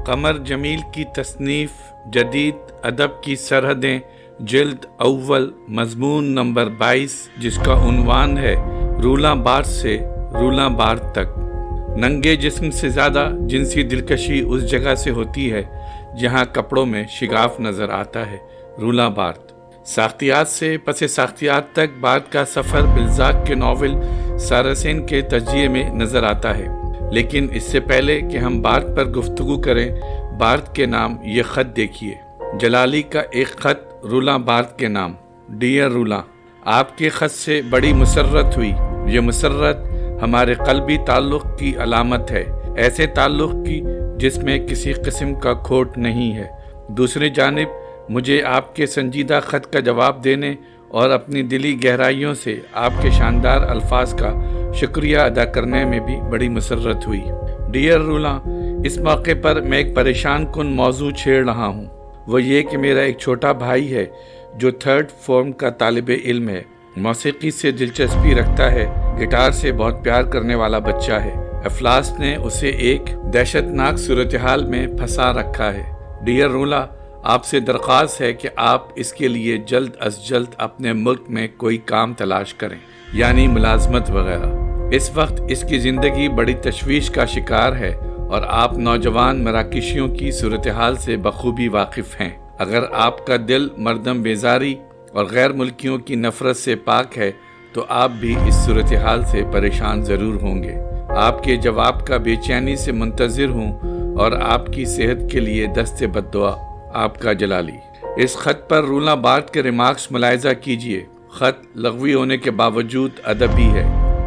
قمر جمیل کی تصنیف جدید ادب کی سرحدیں جلد اول مضمون نمبر 22 جس کا عنوان ہے رولاں بار سے رولاں بار تک۔ ننگے جسم سے زیادہ جنسی دلکشی اس جگہ سے ہوتی ہے جہاں کپڑوں میں شگاف نظر آتا ہے۔ رولاں بارت ساختیات سے پس ساختیات تک بارت کا سفر بلزاک کے ناول ساراسین کے تجزیے میں نظر آتا ہے، لیکن اس سے پہلے کہ ہم بارت پر گفتگو کریں، بارت کے نام یہ خط دیکھیے۔ جلالی کا ایک خط رولاں بارت کے نام۔ ڈیئر رولاں، آپ کے خط سے بڑی مسرت ہوئی۔ یہ مسرت ہمارے قلبی تعلق کی علامت ہے، ایسے تعلق کی جس میں کسی قسم کا کھوٹ نہیں ہے۔ دوسری جانب مجھے آپ کے سنجیدہ خط کا جواب دینے اور اپنی دلی گہرائیوں سے آپ کے شاندار الفاظ کا شکریہ ادا کرنے میں بھی بڑی مسرت ہوئی۔ ڈیئر رولاں، اس موقع پر میں ایک پریشان کن موضوع چھیڑ رہا ہوں، وہ یہ کہ میرا ایک چھوٹا بھائی ہے جو 3rd فارم کا طالب علم ہے، موسیقی سے دلچسپی رکھتا ہے، گٹار سے بہت پیار کرنے والا بچہ ہے۔ افلاس نے اسے ایک دہشتناک صورتحال میں پھنسا رکھا ہے۔ ڈیئر رولاں، آپ سے درخواست ہے کہ آپ اس کے لیے جلد از جلد اپنے ملک میں کوئی کام تلاش کریں، یعنی ملازمت وغیرہ۔ اس وقت اس کی زندگی بڑی تشویش کا شکار ہے اور آپ نوجوان مراکشیوں کی صورتحال سے بخوبی واقف ہیں۔ اگر آپ کا دل مردم بیزاری اور غیر ملکیوں کی نفرت سے پاک ہے تو آپ بھی اس صورتحال سے پریشان ضرور ہوں گے۔ آپ کے جواب کا بے چینی سے منتظر ہوں اور آپ کی صحت کے لیے دست بددعا، آپ کا جلالی۔ اس خط پر رولاں بارت کے ریمارکس ملاحظہ کیجئے۔ خط لغوی ہونے کے باوجود ادبی ہے،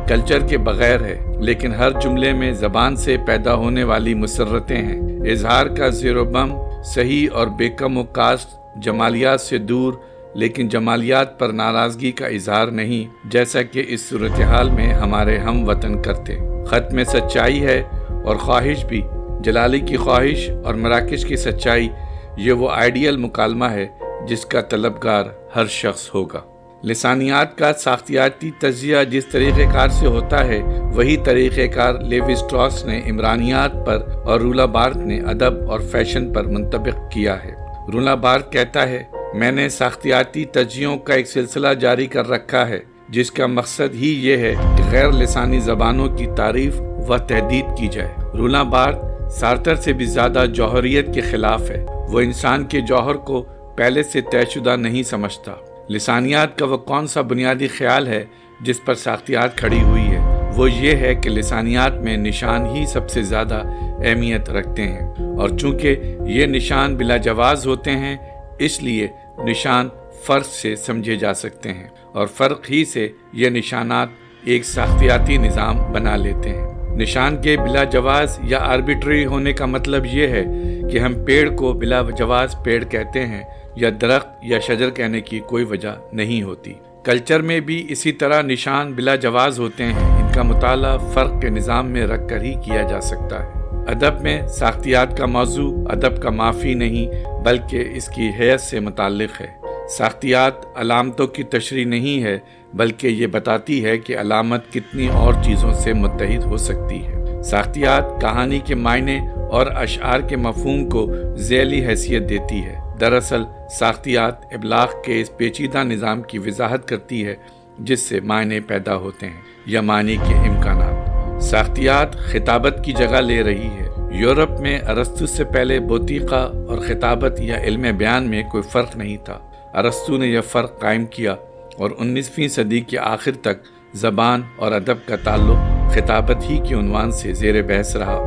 کلچر کے بغیر ہے، لیکن ہر جملے میں زبان سے پیدا ہونے والی مسرتیں ہیں۔ اظہار کا زیر و بم صحیح اور بے کم و کاسٹ، جمالیات سے دور لیکن جمالیات پر ناراضگی کا اظہار نہیں، جیسا کہ اس صورتحال میں ہمارے ہم وطن کرتے۔ خط میں سچائی ہے اور خواہش بھی، جلالی کی خواہش اور مراکش کی سچائی۔ یہ وہ آئیڈیل مکالمہ ہے جس کا طلبگار ہر شخص ہوگا۔ لسانیات کا ساختیاتی تجزیہ جس طریقہ کار سے ہوتا ہے، وہی طریقہ کار لیوی اسٹراس نے عمرانیات پر اور رولاں بارت نے ادب اور فیشن پر منطبق کیا ہے۔ رولاں بارت کہتا ہے، میں نے ساختیاتی تجزیوں کا ایک سلسلہ جاری کر رکھا ہے جس کا مقصد ہی یہ ہے کہ غیر لسانی زبانوں کی تعریف و تحدید کی جائے۔ رولاں بارت سارتر سے بھی زیادہ جوہریت کے خلاف ہے۔ وہ انسان کے جوہر کو پہلے سے طے شدہ نہیں سمجھتا۔ لسانیات کا وہ کون سا بنیادی خیال ہے جس پر ساختیات کھڑی ہوئی ہے؟ وہ یہ ہے کہ لسانیات میں نشان ہی سب سے زیادہ اہمیت رکھتے ہیں، اور چونکہ یہ نشان بلا جواز ہوتے ہیں، اس لیے نشان فرق سے سمجھے جا سکتے ہیں، اور فرق ہی سے یہ نشانات ایک ساختیاتی نظام بنا لیتے ہیں۔ نشان کے بلا جواز یا آربیٹری ہونے کا مطلب یہ ہے کہ ہم پیڑ کو بلا جواز پیڑ کہتے ہیں یا درخت یا شجر کہنے کی کوئی وجہ نہیں ہوتی۔ کلچر میں بھی اسی طرح نشان بلا جواز ہوتے ہیں، ان کا مطالعہ فرق کے نظام میں رکھ کر ہی کیا جا سکتا ہے۔ ادب میں ساختیات کا موضوع ادب کا معافی نہیں بلکہ اس کی حیثیت سے متعلق ہے۔ ساختیات علامتوں کی تشریح نہیں ہے بلکہ یہ بتاتی ہے کہ علامت کتنی اور چیزوں سے متحد ہو سکتی ہے۔ ساختیات کہانی کے معنی اور اشعار کے مفہوم کو ذیلی حیثیت دیتی ہے۔ دراصل ساختیات ابلاغ کے اس پیچیدہ نظام کی وضاحت کرتی ہے جس سے معنی پیدا ہوتے ہیں یا معنی کے امکانات۔ ساختیات خطابت کی جگہ لے رہی ہے۔ یورپ میں ارسطو سے پہلے بوتیقہ اور خطابت یا علم بیان میں کوئی فرق نہیں تھا۔ ارسطو نے یہ فرق قائم کیا اور 19ویں صدی کے آخر تک زبان اور ادب کا تعلق خطابت ہی کے عنوان سے زیر بحث رہا۔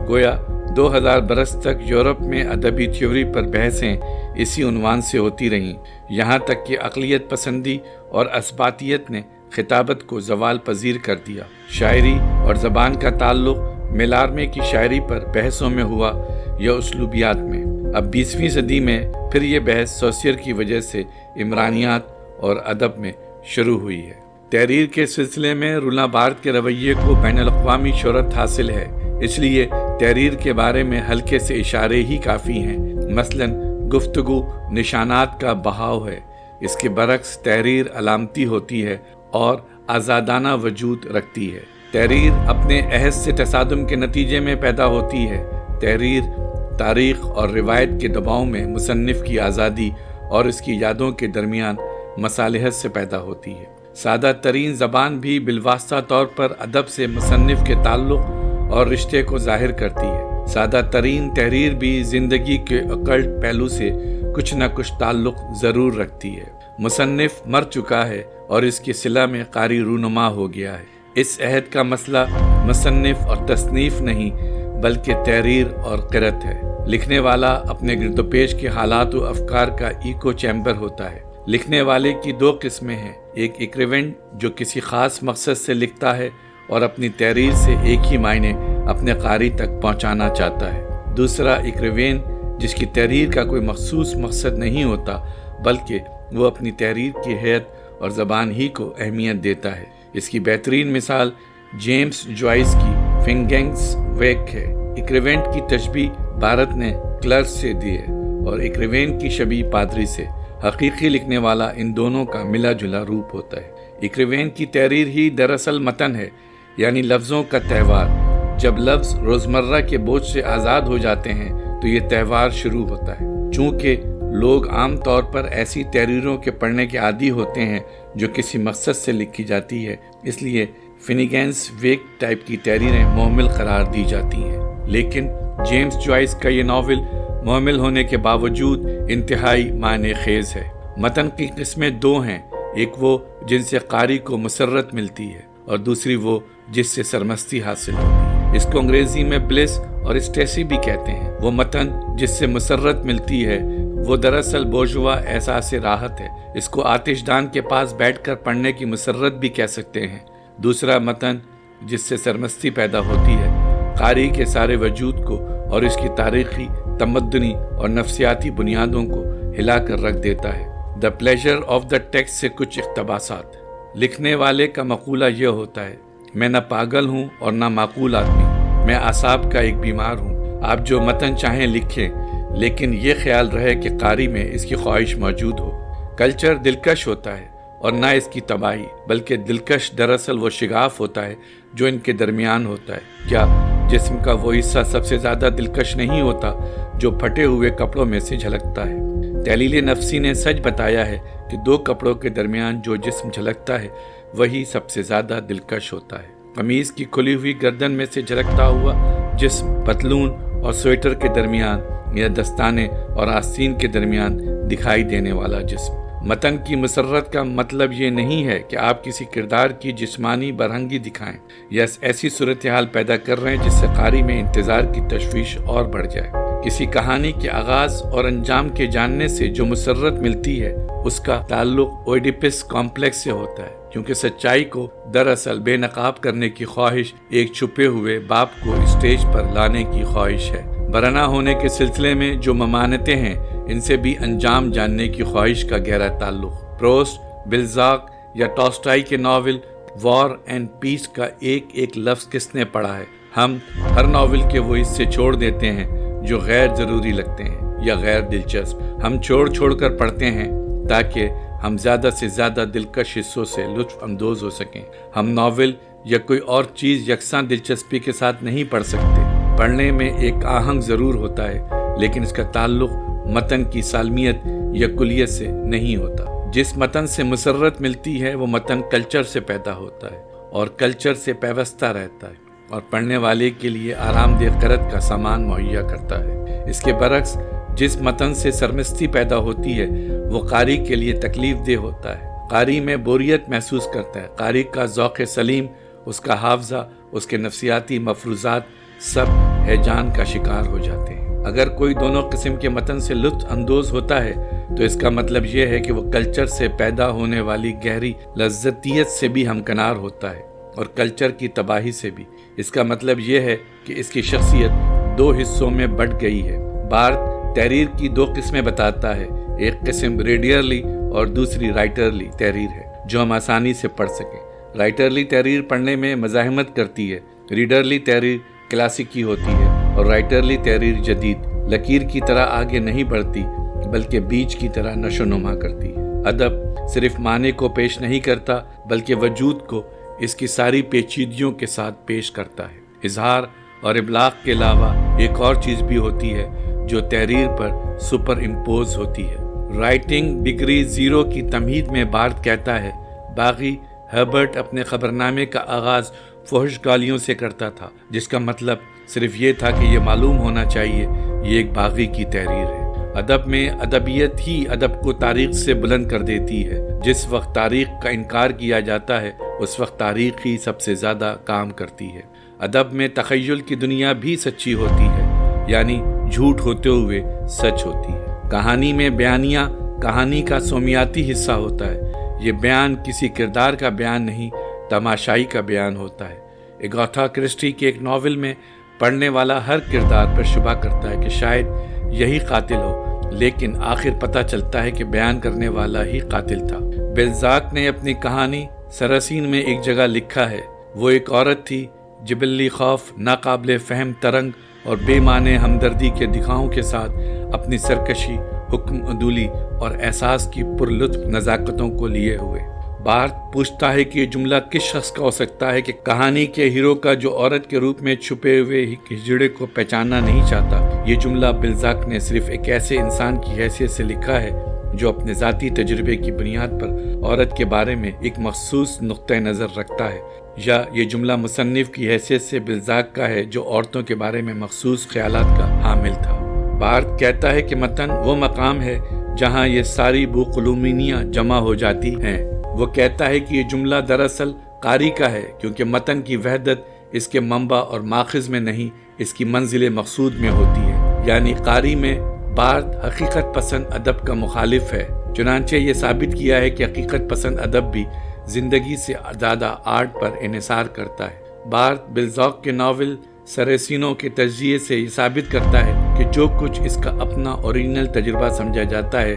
گویا 2000 برس تک یورپ میں ادبی تھیوری پر بحثیں اسی عنوان سے ہوتی رہیں، یہاں تک کہ عقلیت پسندی اور اثباتیت نے خطابت کو زوال پذیر کر دیا۔ شاعری اور زبان کا تعلق میلارمے کی شاعری پر بحثوں میں ہوا یا اسلوبیات میں۔ اب 20ویں صدی میں پھر یہ بحث سوسیئر کی وجہ سے عمرانیات اور ادب میں شروع ہوئی ہے۔ تحریر کے سلسلے میں رولاں بارت کے رویے کو بین الاقوامی شہرت حاصل ہے، اس لیے تحریر کے بارے میں ہلکے سے اشارے ہی کافی ہیں۔ مثلاً گفتگو نشانات کا بہاؤ ہے، اس کے برعکس تحریر علامتی ہوتی ہے اور آزادانہ وجود رکھتی ہے۔ تحریر اپنے عہد سے تصادم کے نتیجے میں پیدا ہوتی ہے۔ تحریر تاریخ اور روایت کے دباؤ میں مصنف کی آزادی اور اس کی یادوں کے درمیان مصالحت سے پیدا ہوتی ہے۔ سادہ ترین زبان بھی بالواسطہ طور پر ادب سے مصنف کے تعلق اور رشتے کو ظاہر کرتی ہے۔ سادہ ترین تحریر بھی زندگی کے اکلٹ پہلو سے کچھ نہ کچھ تعلق ضرور رکھتی ہے۔ مصنف مر چکا ہے اور اس کی صلہ میں قاری رونما ہو گیا ہے۔ اس عہد کا مسئلہ مصنف اور تصنیف نہیں بلکہ تحریر اور قرأت ہے۔ لکھنے والا اپنے گرد و پیش کے حالات و افکار کا ایکو چیمبر ہوتا ہے۔ لکھنے والے کی دو قسمیں ہیں، ایک ایکریونٹ جو کسی خاص مقصد سے لکھتا ہے اور اپنی تحریر سے ایک ہی معنی اپنے قاری تک پہنچانا چاہتا ہے، دوسرا ایکریوین جس کی تحریر کا کوئی مخصوص مقصد نہیں ہوتا بلکہ وہ اپنی تحریر کی حیت اور زبان ہی کو اہمیت دیتا ہے۔ اس کی بہترین مثال جیمز جوائس کی فنگنگز ویک ہے۔ ایکریونٹ کی تشبیہ بھارت نے کلرک سے دی ہے اور ایکریوین کی شبیہ پادری سے۔ حقیقی لکھنے والا ان دونوں کا ملا جلا روپ ہوتا ہے۔ ایکریوین کی تحریر ہی دراصل متن ہے، یعنی لفظوں کا تہوار۔ جب لفظ روزمرہ کے بوجھ سے آزاد ہو جاتے ہیں تو یہ تہوار شروع ہوتا ہے۔ چونکہ لوگ عام طور پر ایسی تحریروں کے پڑھنے کے عادی ہوتے ہیں جو کسی مقصد سے لکھی جاتی ہے، اس لیے فنگنگز ویک ٹائپ کی تحریریں محمل قرار دی جاتی ہیں۔ لیکن جیمز جوائس کا یہ ناول محمل ہونے کے باوجود انتہائی معنی خیز ہے۔ متن کی قسمیں دو ہیں، ایک وہ جن سے قاری کو مسرت ملتی ہے اور دوسری وہ جس سے سرمستی حاصل ہوتی ہے۔ اس کو انگریزی میں بلس اور اسٹیسی بھی کہتے ہیں۔ وہ متن جس سے مسرت ملتی ہے وہ دراصل بورژوا احساس راحت ہے۔ اس کو آتش دان کے پاس بیٹھ کر پڑھنے کی مسرت بھی کہہ سکتے ہیں۔ دوسرا متن جس سے سرمستی پیدا ہوتی ہے قاری کے سارے وجود کو اور اس کی تاریخی، تمدنی اور نفسیاتی بنیادوں کو ہلا کر رکھ دیتا ہے۔ دا پلیجر آف دا ٹیکسٹ سے کچھ اقتباسات۔ لکھنے والے کا مقولہ یہ ہوتا ہے، میں نہ پاگل ہوں اور نہ معقول آدمی، میں اعصاب کا ایک بیمار ہوں۔ آپ جو متن چاہیں لکھیں لیکن یہ خیال رہے کہ قاری میں اس کی خواہش موجود ہو۔ کلچر دلکش ہوتا ہے اور نہ اس کی تباہی، بلکہ دلکش دراصل وہ شگاف ہوتا ہے جو ان کے درمیان ہوتا ہے۔ کیا جسم کا وہ حصہ سب سے زیادہ دلکش نہیں ہوتا جو پھٹے ہوئے کپڑوں میں سے جھلکتا ہے؟ تحلیل نفسی نے سچ بتایا ہے کہ دو کپڑوں کے درمیان جو جسم جھلکتا ہے وہی سب سے زیادہ دلکش ہوتا ہے۔ قمیض کی کھلی ہوئی گردن میں سے جھلکتا ہوا جسم، پتلون اور سویٹر کے درمیان یا دستانے اور آستین کے درمیان دکھائی دینے والا جسم۔ متن کی مسرت کا مطلب یہ نہیں ہے کہ آپ کسی کردار کی جسمانی برہنگی دکھائیں یا ایسی صورتحال پیدا کر رہے ہیں جس سے قاری میں انتظار کی تشویش اور بڑھ جائے۔ کسی کہانی کے آغاز اور انجام کے جاننے سے جو مسرت ملتی ہے اس کا تعلق اوڈیپس کمپلیکس سے ہوتا ہے، کیونکہ سچائی کو دراصل بے نقاب کرنے کی خواہش ایک چھپے ہوئے باپ کو اسٹیج پر لانے کی خواہش ہے۔ برہنہ ہونے کے سلسلے میں جو ممانتیں ہیں ان سے بھی انجام جاننے کی خواہش کا گہرا تعلق۔ پروسٹ، بلزاک یا ٹالسٹائی کے ناول وار اینڈ پیس کا ایک ایک لفظ کس نے پڑھا ہے؟ ہم ہر ناول کے وہ حصے چھوڑ دیتے ہیں جو غیر ضروری لگتے ہیں یا غیر دلچسپ۔ ہم چھوڑ کر پڑھتے ہیں تاکہ ہم زیادہ سے زیادہ دلکش حصوں سے لطف اندوز ہو سکیں۔ ہم ناول یا کوئی اور چیز یکساں دلچسپی کے ساتھ نہیں پڑھ سکتے۔ پڑھنے میں ایک آہنگ ضرور ہوتا ہے لیکن اس کا تعلق متن کی سالمیت یا کلیت سے نہیں ہوتا۔ جس متن سے مسرت ملتی ہے وہ متن کلچر سے پیدا ہوتا ہے اور کلچر سے پیوستہ رہتا ہے اور پڑھنے والے کے لیے آرام دہ قرأت کا سامان مہیا کرتا ہے۔ اس کے برعکس جس متن سے سرمستی پیدا ہوتی ہے وہ قاری کے لیے تکلیف دہ ہوتا ہے۔ قاری میں بوریت محسوس کرتا ہے۔ قاری کا ذوق سلیم، اس کا حافظہ، اس کے نفسیاتی مفروضات سب ہیجان کا شکار ہو جاتے ہیں۔ اگر کوئی دونوں قسم کے متن سے لطف اندوز ہوتا ہے تو اس کا مطلب یہ ہے کہ وہ کلچر سے پیدا ہونے والی گہری لذتیت سے بھی ہمکنار ہوتا ہے اور کلچر کی تباہی سے بھی۔ اس کا مطلب یہ ہے کہ اس کی شخصیت دو حصوں میں بٹ گئی ہے۔ بارتھ تحریر کی دو قسمیں بتاتا ہے، ایک قسم ریڈرلی اور دوسری رائٹرلی تحریر ہے جو ہم آسانی سے پڑھ سکیں۔ رائٹرلی تحریر پڑھنے میں مزاحمت کرتی ہے، ریڈرلی تحریر کلاسیکی ہوتی ہے اور رائٹرلی تحریر جدید، لکیر کی طرح آگے نہیں بڑھتی بلکہ بیج کی طرح نشو نما کرتی ہے۔ ادب صرف معنی کو پیش نہیں کرتا بلکہ وجود کو اس کی ساری پیچیدگیوں کے ساتھ پیش کرتا ہے۔ اظہار اور ابلاغ کے علاوہ ایک اور چیز بھی ہوتی ہے، جو تحریر پر سپر امپوز ہوتی ہے۔ رائٹنگ ڈگری زیرو کی تمہید میں بارتھ کہتا ہے، باغی ہربرٹ اپنے خبرنامے کا آغاز فحش گالیوں سے کرتا تھا، جس کا مطلب صرف یہ تھا کہ یہ معلوم ہونا چاہیے یہ ایک باغی کی تحریر ہے۔ ادب میں ادبیت ہی ادب کو تاریخ سے بلند کر دیتی ہے۔ جس وقت تاریخ کا انکار کیا جاتا ہے اس وقت تاریخ ہی سب سے زیادہ کام کرتی ہے۔ ادب میں تخیل کی دنیا بھی سچی ہوتی ہے، یعنی جھوٹ ہوتے ہوئے سچ ہوتی ہے۔ کہانی میں بیانیہ کہانی کا سومیاتی حصہ ہوتا ہے۔ یہ بیان کسی کردار کا بیان نہیں، تماشائی کا بیان ہوتا ہے۔ اگاتھا کرسٹی کے ایک ناول میں پڑھنے والا ہر کردار پر شبہ کرتا ہے کہ شاید یہی قاتل ہو، لیکن آخر پتہ چلتا ہے کہ بیان کرنے والا ہی قاتل تھا۔ بلزاک نے اپنی کہانی سراسین میں ایک جگہ لکھا ہے، وہ ایک عورت تھی، جبلی خوف، ناقابل فہم ترنگ اور بے معنی ہمدردی کے دکھاؤں کے ساتھ اپنی سرکشی، حکم عدولی اور احساس کی پرلطف نزاکتوں کو لیے ہوئے۔ بارتھ پوچھتا ہے کہ یہ جملہ کس شخص کا ہو سکتا ہے کہ کہانی کے ہیرو کا جو عورت کے روپ میں چھپے ہوئے ہجڑے کو پہچاننا نہیں چاہتا۔ یہ جملہ بلزاک نے صرف ایک ایسے انسان کی حیثیت سے لکھا ہے جو اپنے ذاتی تجربے کی بنیاد پر عورت کے بارے میں ایک مخصوص نقطہ نظر رکھتا ہے، یا یہ جملہ مصنف کی حیثیت سے بلزاک کا ہے جو عورتوں کے بارے میں مخصوص خیالات کا حامل تھا۔ بارتھ کہتا ہے کہ متن وہ مقام ہے جہاں یہ ساری بوقلمونیاں جمع ہو جاتی ہیں۔ وہ کہتا ہے کہ یہ جملہ دراصل قاری کا ہے، کیونکہ متن کی وحدت اس کے منبع اور ماخذ میں نہیں، اس کی منزل مقصود میں ہوتی ہے۔ یعنی قاری میں بارتھ حقیقت پسند ادب کا مخالف ہے، چنانچہ یہ ثابت کیا ہے کہ حقیقت پسند ادب بھی زندگی سے زیادہ آرٹ پر انحصار کرتا ہے۔ بارتھ بلزاک کے ناول سراسینوں کے تجزیے سے یہ ثابت کرتا ہے کہ جو کچھ اس کا اپنا اوریجنل تجربہ سمجھا جاتا ہے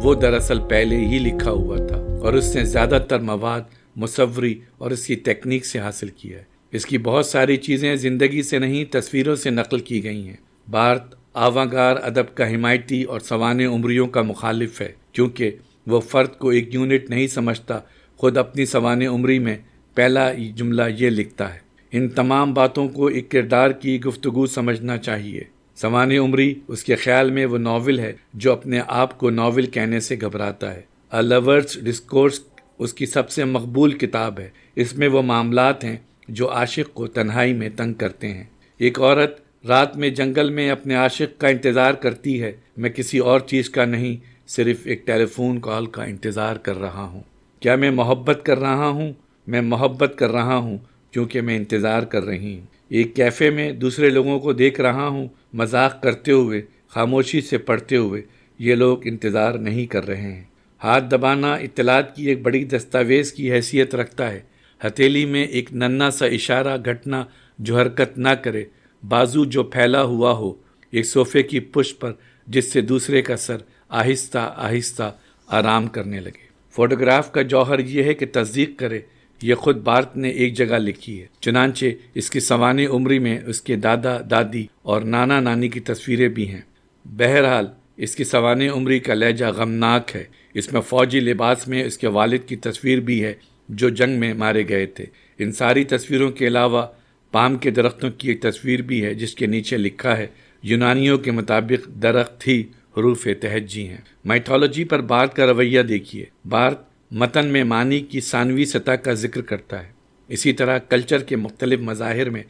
وہ دراصل پہلے ہی لکھا ہوا تھا، اور اس نے زیادہ تر مواد مصوری اور اس کی تکنیک سے حاصل کیا ہے۔ اس کی بہت ساری چیزیں زندگی سے نہیں، تصویروں سے نقل کی گئی ہیں۔ بارتھ آوانگار ادب کا حمایتی اور سوانح عمریوں کا مخالف ہے، کیونکہ وہ فرد کو ایک یونٹ نہیں سمجھتا۔ خود اپنی سوانح عمری میں پہلا جملہ یہ لکھتا ہے، ان تمام باتوں کو ایک کردار کی گفتگو سمجھنا چاہیے۔ سوانح عمری اس کے خیال میں وہ ناول ہے جو اپنے آپ کو ناول کہنے سے گھبراتا ہے۔ A Lover's Discourse اس کی سب سے مقبول کتاب ہے۔ اس میں وہ معاملات ہیں جو عاشق کو تنہائی میں تنگ کرتے ہیں۔ ایک عورت رات میں جنگل میں اپنے عاشق کا انتظار کرتی ہے۔ میں کسی اور چیز کا نہیں، صرف ایک ٹیلی فون کال کا انتظار کر رہا ہوں۔ کیا میں محبت کر رہا ہوں؟ میں محبت کر رہا ہوں کیونکہ میں انتظار کر رہی ہوں۔ ایک کیفے میں دوسرے لوگوں کو دیکھ رہا ہوں، مذاق کرتے ہوئے، خاموشی سے پڑھتے ہوئے۔ یہ لوگ انتظار نہیں کر رہے ہیں۔ ہاتھ دبانا اطلاعات کی ایک بڑی دستاویز کی حیثیت رکھتا ہے۔ ہتھیلی میں ایک ننھا سا اشارہ گھٹنا جو حرکت نہ کرے، بازو جو پھیلا ہوا ہو، ایک صوفے کی پشت پر جس سے دوسرے کا سر آہستہ آہستہ آرام کرنے لگے۔ فوٹوگراف کا جوہر یہ ہے کہ تصدیق کرے۔ یہ خود بارتھ نے ایک جگہ لکھی ہے، چنانچہ اس کی سوانح عمری میں اس کے دادا دادی اور نانا نانی کی تصویریں بھی ہیں۔ بہرحال اس کی سوانح عمری کا لہجہ غمناک ہے۔ اس میں فوجی لباس میں اس کے والد کی تصویر بھی ہے جو جنگ میں مارے گئے تھے۔ ان ساری تصویروں کے علاوہ پام کے درختوں کی ایک تصویر بھی ہے جس کے نیچے لکھا ہے، یونانیوں کے مطابق درخت ہی حروف تہجی ہیں۔ مائتھولوجی پر بارتھ کا رویہ دیکھیے۔ بارتھ متن میں معنی کی ثانوی سطح کا ذکر کرتا ہے، اسی طرح کلچر کے مختلف مظاہر میں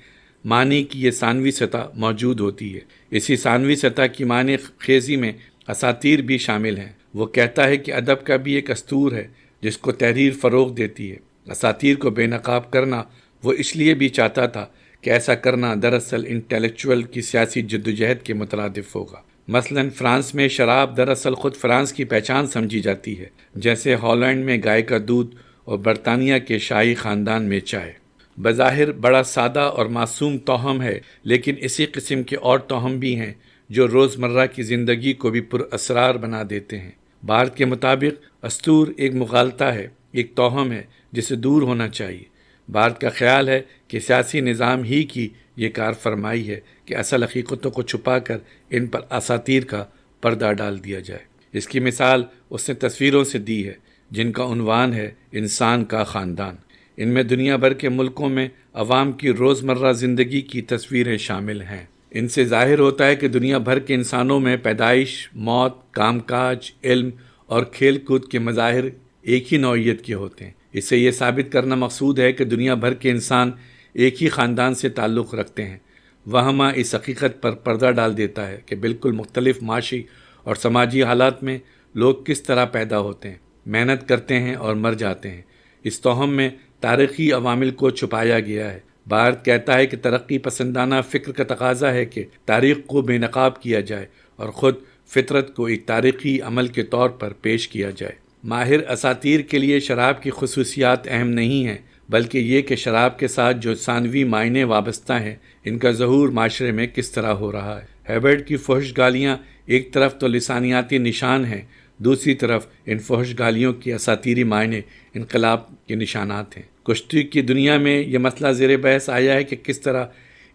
معنی کی یہ ثانوی سطح موجود ہوتی ہے۔ اسی ثانوی سطح کی معنی خیزی میں اساطیر بھی شامل ہیں۔ وہ کہتا ہے کہ ادب کا بھی ایک اسطور ہے جس کو تحریر فروغ دیتی ہے۔ اساطیر کو بے نقاب کرنا وہ اس لیے بھی چاہتا تھا کہ ایسا کرنا دراصل انٹلیکچوئل کی سیاسی جدوجہد کے مترادف ہوگا۔ مثلا فرانس میں شراب دراصل خود فرانس کی پہچان سمجھی جاتی ہے، جیسے ہالینڈ میں گائے کا دودھ اور برطانیہ کے شاہی خاندان میں چائے۔ بظاہر بڑا سادہ اور معصوم توہم ہے، لیکن اسی قسم کے اور توہم بھی ہیں جو روزمرہ کی زندگی کو بھی پر اسرار بنا دیتے ہیں۔ بارتھ کے مطابق اسطور ایک مغالطہ ہے، ایک توہم ہے جسے دور ہونا چاہیے۔ بارتھ کا خیال ہے کہ سیاسی نظام ہی کی یہ کار فرمائی ہے کہ اصل حقیقتوں کو چھپا کر ان پر اساطیر کا پردہ ڈال دیا جائے۔ اس کی مثال اس نے تصویروں سے دی ہے جن کا عنوان ہے انسان کا خاندان۔ ان میں دنیا بھر کے ملکوں میں عوام کی روزمرہ زندگی کی تصویریں شامل ہیں۔ ان سے ظاہر ہوتا ہے کہ دنیا بھر کے انسانوں میں پیدائش، موت، کام کاج، علم اور کھیل کود کے مظاہر ایک ہی نوعیت کے ہوتے ہیں۔ اس سے یہ ثابت کرنا مقصود ہے کہ دنیا بھر کے انسان ایک ہی خاندان سے تعلق رکھتے ہیں۔ وہمہ اس حقیقت پر پردہ ڈال دیتا ہے کہ بالکل مختلف معاشی اور سماجی حالات میں لوگ کس طرح پیدا ہوتے ہیں، محنت کرتے ہیں اور مر جاتے ہیں۔ اس توہم میں تاریخی عوامل کو چھپایا گیا ہے۔ بھارت کہتا ہے کہ ترقی پسندانہ فکر کا تقاضا ہے کہ تاریخ کو بے نقاب کیا جائے اور خود فطرت کو ایک تاریخی عمل کے طور پر پیش کیا جائے۔ ماہر اساطیر کے لیے شراب کی خصوصیات اہم نہیں ہیں، بلکہ یہ کہ شراب کے ساتھ جو ثانوی معنی وابستہ ہیں، ان کا ظہور معاشرے میں کس طرح ہو رہا ہے۔ ہیبرڈ کی فحش گالیاں ایک طرف تو لسانیاتی نشان ہیں، دوسری طرف ان فحش گالیوں کی اساطیری معنی انقلاب کے نشانات ہیں۔ کشتی کی دنیا میں یہ مسئلہ زیر بحث آیا ہے کہ کس طرح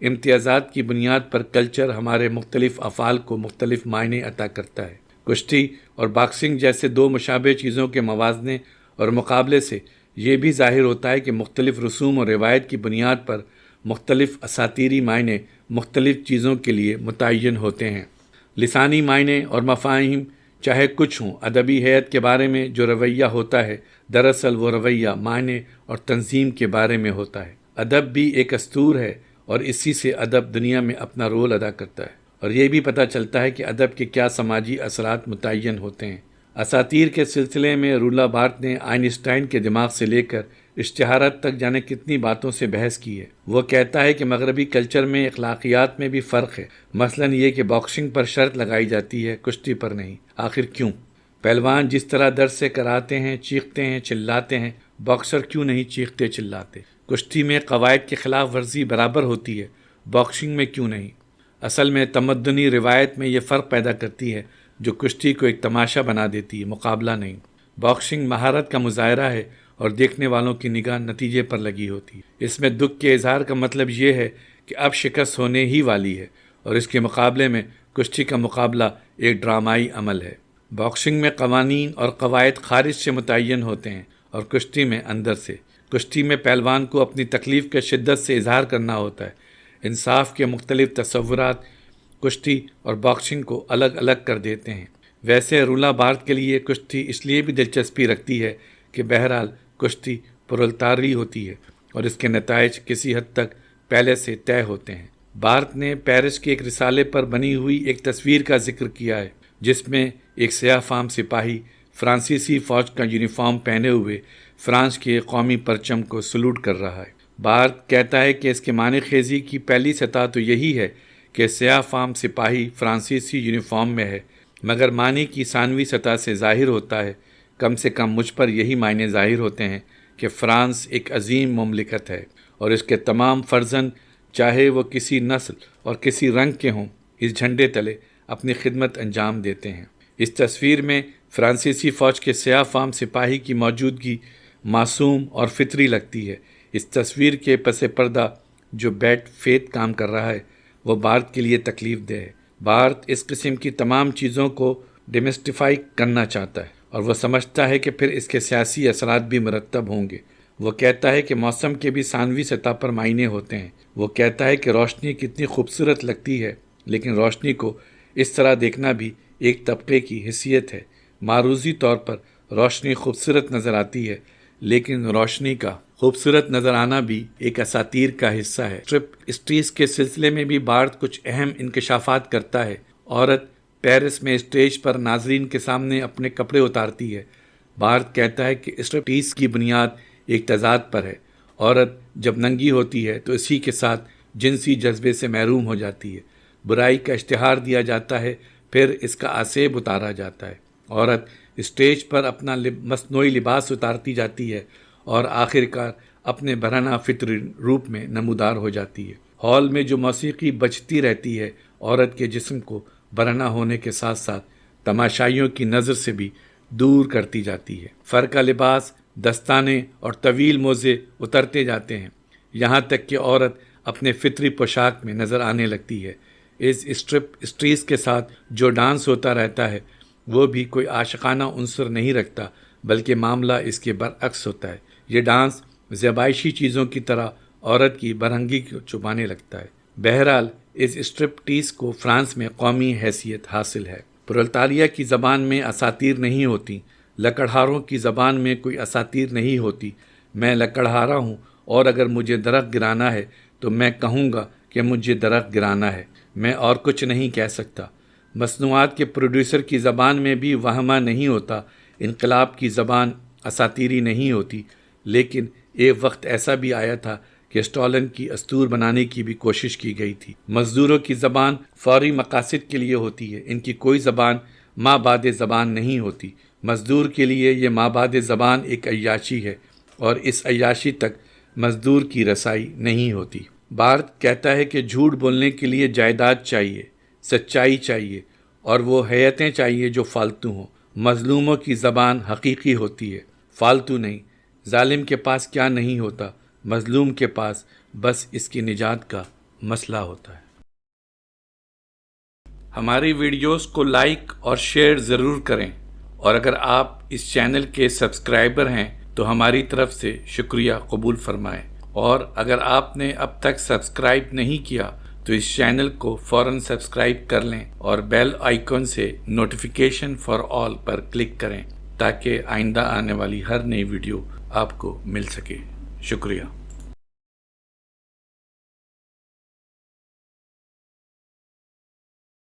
امتیازات کی بنیاد پر کلچر ہمارے مختلف افعال کو مختلف معنی عطا کرتا ہے۔ کشتی اور باکسنگ جیسے دو مشابہ چیزوں کے موازنے اور مقابلے سے یہ بھی ظاہر ہوتا ہے کہ مختلف رسوم اور روایت کی بنیاد پر مختلف اساطیری معنی مختلف چیزوں کے لیے متعین ہوتے ہیں۔ لسانی معنی اور مفاہیم چاہے کچھ ہوں، ادبی ہیئت کے بارے میں جو رویہ ہوتا ہے دراصل وہ رویہ معنی اور تنظیم کے بارے میں ہوتا ہے۔ ادب بھی ایک استور ہے اور اسی سے ادب دنیا میں اپنا رول ادا کرتا ہے، اور یہ بھی پتہ چلتا ہے کہ ادب کے کیا سماجی اثرات متعین ہوتے ہیں۔ اساطیر کے سلسلے میں رولا بارتھ نے آئنسٹائن کے دماغ سے لے کر اشتہارات تک جانے کتنی باتوں سے بحث کی ہے۔ وہ کہتا ہے کہ مغربی کلچر میں اخلاقیات میں بھی فرق ہے، مثلاً یہ کہ باکسنگ پر شرط لگائی جاتی ہے، کشتی پر نہیں۔ آخر کیوں؟ پہلوان جس طرح درد سے کراتے ہیں، چیختے ہیں، چلاتے ہیں، باکسر کیوں نہیں چیختے چلاتے؟ کشتی میں قواعد کی خلاف ورزی برابر ہوتی ہے، باکسنگ میں کیوں نہیں؟ اصل میں تمدنی روایت میں یہ فرق پیدا کرتی ہے جو کشتی کو ایک تماشا بنا دیتی ہے، مقابلہ نہیں۔ باکسنگ مہارت کا مظاہرہ ہے اور دیکھنے والوں کی نگاہ نتیجے پر لگی ہوتی ہے۔ اس میں دکھ کے اظہار کا مطلب یہ ہے کہ اب شکست ہونے ہی والی ہے، اور اس کے مقابلے میں کشتی کا مقابلہ ایک ڈرامائی عمل ہے۔ باکسنگ میں قوانین اور قواعد خارج سے متعین ہوتے ہیں اور کشتی میں اندر سے۔ کشتی میں پہلوان کو اپنی تکلیف کے شدت سے اظہار کرنا ہوتا ہے۔ انصاف کے مختلف تصورات کشتی اور باکسنگ کو الگ الگ کر دیتے ہیں۔ ویسے رولا بارتھ کے لیے کشتی اس لیے بھی دلچسپی رکھتی ہے کہ بہرحال کشتی پرلطاری ہوتی ہے اور اس کے نتائج کسی حد تک پہلے سے طے ہوتے ہیں۔ بارتھ نے پیرس کے ایک رسالے پر بنی ہوئی ایک تصویر کا ذکر کیا ہے جس میں ایک سیاہ فام سپاہی فرانسیسی فوج کا یونیفارم پہنے ہوئے فرانس کے قومی پرچم کو سلوٹ کر رہا ہے۔ بارتھ کہتا ہے کہ اس کے معنی خیزی کی پہلی سطح تو یہی ہے کہ سیاہ فام سپاہی فرانسیسی یونیفارم میں ہے، مگر معنی کی ثانوی سطح سے ظاہر ہوتا ہے، کم سے کم مجھ پر یہی معنی ظاہر ہوتے ہیں کہ فرانس ایک عظیم مملکت ہے اور اس کے تمام فرزند چاہے وہ کسی نسل اور کسی رنگ کے ہوں اس جھنڈے تلے اپنی خدمت انجام دیتے ہیں۔ اس تصویر میں فرانسیسی فوج کے سیاہ فام سپاہی کی موجودگی معصوم اور فطری لگتی ہے۔ اس تصویر کے پس پردہ جو بیڈ فیتھ کام کر رہا ہے وہ بارتھ کے لیے تکلیف دہ ہے۔ بارتھ اس قسم کی تمام چیزوں کو ڈیمیسٹیفائی کرنا چاہتا ہے اور وہ سمجھتا ہے کہ پھر اس کے سیاسی اثرات بھی مرتب ہوں گے۔ وہ کہتا ہے کہ موسم کے بھی ثانوی سطح پر معنی ہوتے ہیں۔ وہ کہتا ہے کہ روشنی کتنی خوبصورت لگتی ہے، لیکن روشنی کو اس طرح دیکھنا بھی ایک طبقے کی حیثیت ہے۔ معروضی طور پر روشنی خوبصورت نظر آتی ہے، لیکن روشنی کا خوبصورت نظر آنا بھی ایک اساطیر کا حصہ ہے۔ ٹرپ اسٹریس کے سلسلے میں بھی بارتھ کچھ اہم انکشافات کرتا ہے۔ عورت پیرس میں اسٹیج پر ناظرین کے سامنے اپنے کپڑے اتارتی ہے۔ بارتھ کہتا ہے کہ اسٹریس کی بنیاد ایک تضاد پر ہے۔ عورت جب ننگی ہوتی ہے تو اسی کے ساتھ جنسی جذبے سے محروم ہو جاتی ہے۔ برائی کا اشتہار دیا جاتا ہے، پھر اس کا آسیب اتارا جاتا ہے۔ عورت اسٹیج پر اپنا مصنوعی لباس اتارتی جاتی ہے اور آخرکار اپنے برہنہ فطری روپ میں نمودار ہو جاتی ہے۔ ہال میں جو موسیقی بجتی رہتی ہے عورت کے جسم کو برہنہ ہونے کے ساتھ ساتھ تماشائیوں کی نظر سے بھی دور کرتی جاتی ہے۔ فر کا لباس، دستانے اور طویل موزے اترتے جاتے ہیں، یہاں تک کہ عورت اپنے فطری پوشاک میں نظر آنے لگتی ہے۔ اس اسٹرپ اسٹریس کے ساتھ جو ڈانس ہوتا رہتا ہے وہ بھی کوئی عاشقانہ عنصر نہیں رکھتا، بلکہ معاملہ اس کے برعکس ہوتا ہے۔ یہ ڈانس زیبائشی چیزوں کی طرح عورت کی برہنگی کو چھپانے لگتا ہے۔ بہرحال اس اسٹرپٹیز کو فرانس میں قومی حیثیت حاصل ہے۔ پرولتاریہ کی زبان میں اساطیر نہیں ہوتی، لکڑہاروں کی زبان میں کوئی اساطیر نہیں ہوتی۔ میں لکڑہارا ہوں اور اگر مجھے درخت گرانا ہے تو میں کہوں گا کہ مجھے درخت گرانا ہے، میں اور کچھ نہیں کہہ سکتا۔ مصنوعات کے پروڈیوسر کی زبان میں بھی وہمہ نہیں ہوتا، انقلاب کی زبان اساطیری نہیں ہوتی۔ لیکن ایک وقت ایسا بھی آیا تھا کہ اسٹالن کی استور بنانے کی بھی کوشش کی گئی تھی۔ مزدوروں کی زبان فوری مقاصد کے لیے ہوتی ہے، ان کی کوئی زبان مابعد زبان نہیں ہوتی۔ مزدور کے لیے یہ مابعد زبان ایک عیاشی ہے اور اس عیاشی تک مزدور کی رسائی نہیں ہوتی۔ بارتھ کہتا ہے کہ جھوٹ بولنے کے لیے جائیداد چاہیے، سچائی چاہیے اور وہ ہیئتیں چاہیے جو فالتو ہوں۔ مظلوموں کی زبان حقیقی ہوتی ہے، فالتو نہیں۔ ظالم کے پاس کیا نہیں ہوتا، مظلوم کے پاس بس اس کی نجات کا مسئلہ ہوتا ہے۔ ہماری ویڈیوز کو لائک اور شیئر ضرور کریں، اور اگر آپ اس چینل کے سبسکرائبر ہیں تو ہماری طرف سے شکریہ قبول فرمائیں، اور اگر آپ نے اب تک سبسکرائب نہیں کیا تو اس چینل کو فوراً سبسکرائب کر لیں اور بیل آئیکن سے notification for all per click کریں تاکہ آئندہ آنے والی ہر نئی ویڈیو آپ کو مل سکے۔ شکریہ۔